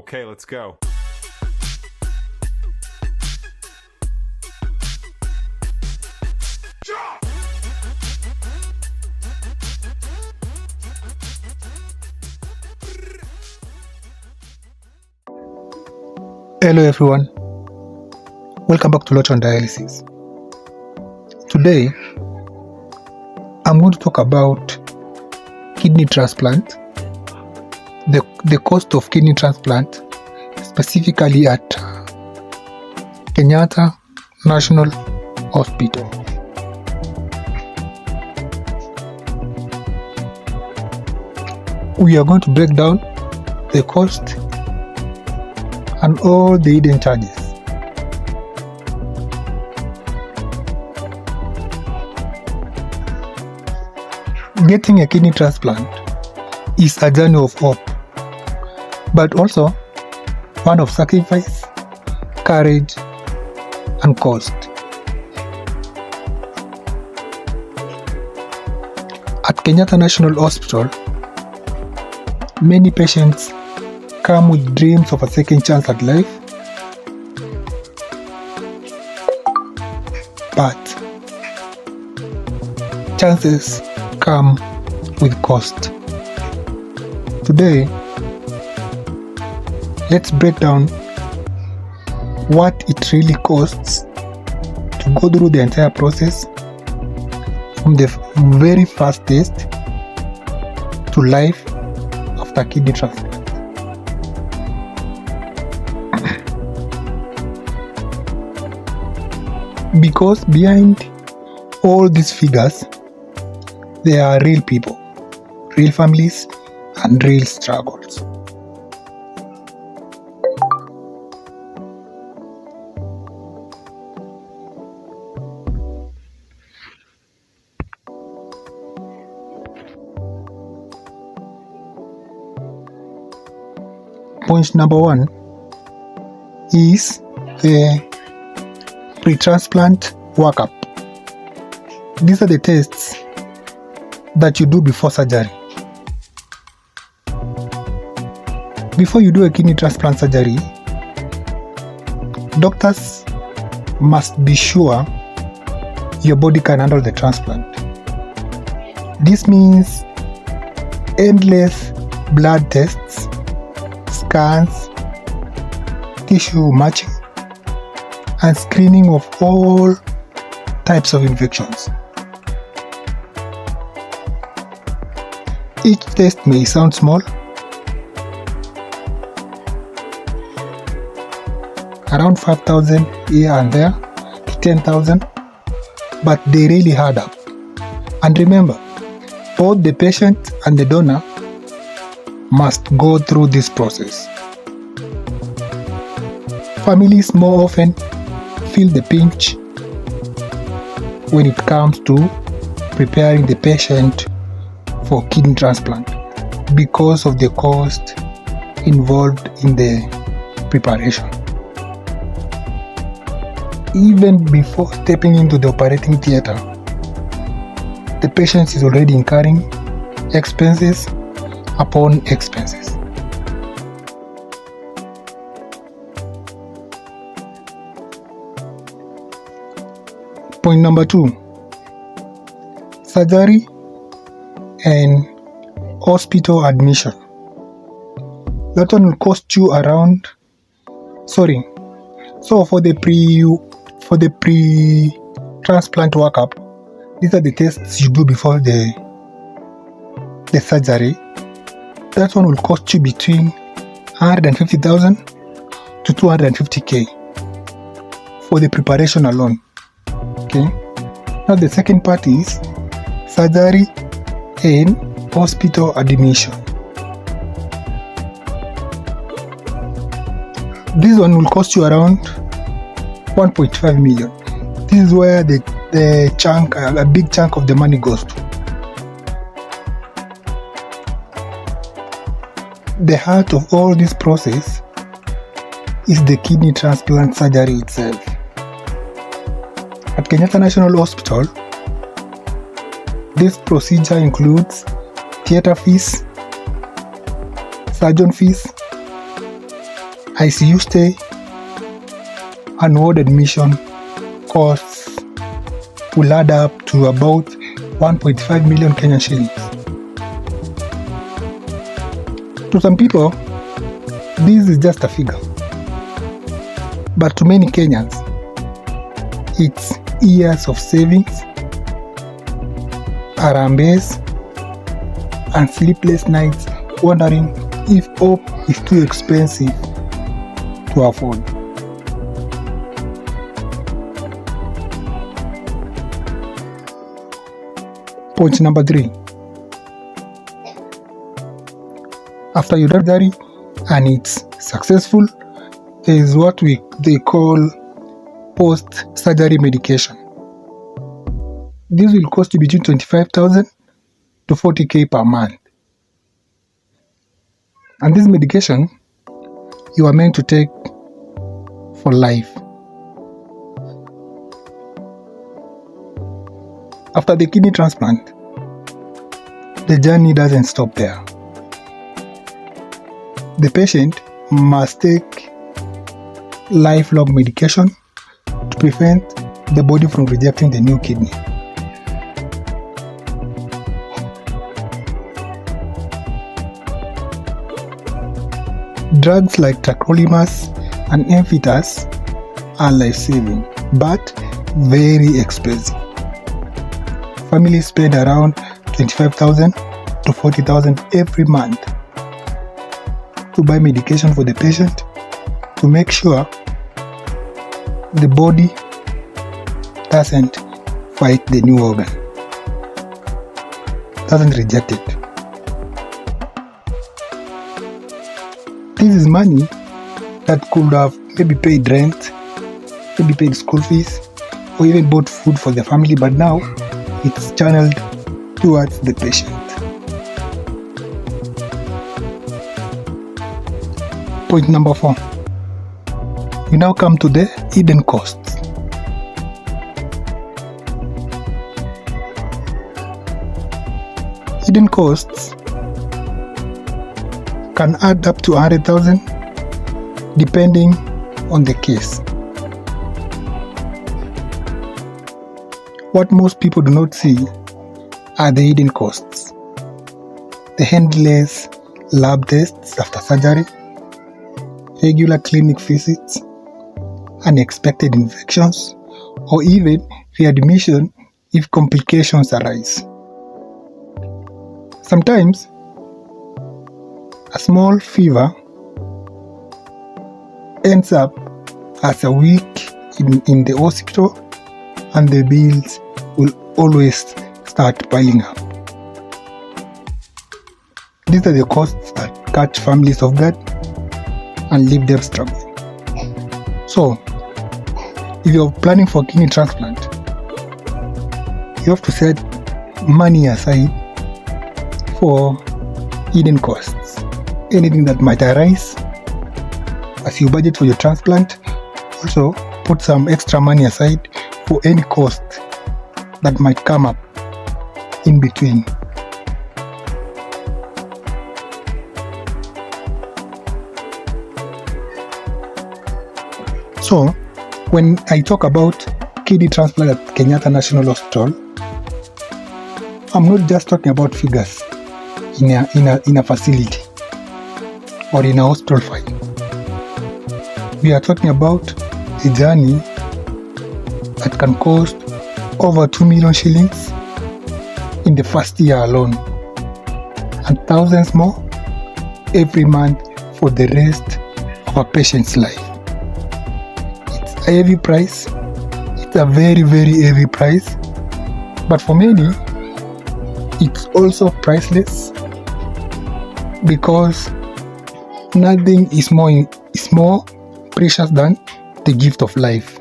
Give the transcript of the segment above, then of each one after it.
Okay, let's go. Hello everyone, welcome back to Lot on Dialysis. Today, I'm going to talk about kidney transplant, the cost of kidney transplant, specifically at Kenyatta National Hospital. We are going to break down the cost and all the hidden charges. Getting a kidney transplant is a journey of hope, but also one of sacrifice, courage, and cost. At Kenyatta National Hospital, many patients come with dreams of a second chance at life, but chances come with cost. Today, let's break down what it really costs to go through the entire process from the very first test to life after kidney transplant. Because behind all these figures, there are real people, real families, and real struggles. Point number one is the pre-transplant workup. These are the tests that you do before surgery. Before you do a kidney transplant surgery, doctors must be sure your body can handle the transplant. This means endless blood tests, scans, tissue matching, and screening of all types of infections. Each test may sound small, around 5,000 here and there to 10,000, but they really add up. And remember, both the patient and the donor must go through this process. Families more often feel the pinch when it comes to preparing the patient for kidney transplant because of the cost involved in the preparation. Even before stepping into the operating theater, the patient is already incurring expenses upon expenses. Point number two, surgery and hospital admission. That one will cost you around, for the pre-transplant workup, these are the tests you do before the surgery. That one will cost you between 150,000 to 250k for the preparation alone. Okay. Now the second part is surgery and hospital admission. This one will cost you around 1.5 million. This is where a big chunk of the money goes to. The heart of all this process is the kidney transplant surgery itself. At Kenyatta National Hospital, this procedure includes theater fees, surgeon fees, ICU stay, and ward admission costs will add up to about 1.5 million Kenyan shillings. To some people, this is just a figure, but to many Kenyans, it's years of savings, harambees, and sleepless nights wondering if hope is too expensive to afford. Point number 3. After your surgery and it's successful, there is what they call post-surgery medication. This will cost you between 25,000 to 40k per month. And this medication you are meant to take for life. After the kidney transplant, the journey doesn't stop there. The patient must take lifelong medication to prevent the body from rejecting the new kidney. Drugs like tacrolimus and amphetas are life-saving, but very expensive. Families spend around 25,000 to 40,000 every month to buy medication for the patient to make sure the body doesn't fight the new organ, doesn't reject it. This is money that could have maybe paid rent, maybe paid school fees, or even bought food for the family, but now it's channeled towards the patient. Point number 4. We now come to the hidden costs. Hidden costs can add up to 100,000 depending on the case. What most people do not see are the hidden costs. The endless lab tests after surgery, regular clinic visits, unexpected infections, or even readmission if complications arise. Sometimes, a small fever ends up as a week in the hospital, and the bills will always start piling up. These are the costs that catch families off guard and leave them struggling. So, if you're planning for kidney transplant, you have to set money aside for hidden costs. Anything that might arise as you budget for your transplant, also put some extra money aside for any cost that might come up in between. So, when I talk about kidney transplant at Kenyatta National Hospital, I'm not just talking about figures in a facility or in a hospital file. We are talking about a journey that can cost over 2 million shillings in the first year alone, and thousands more every month for the rest of a patient's life. It's a heavy price. It's a very, very heavy price. But for many, it's also priceless, because nothing is more precious than the gift of life.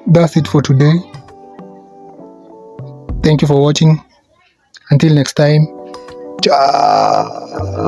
That's it for today. Thank you for watching. Until next time. Ciao.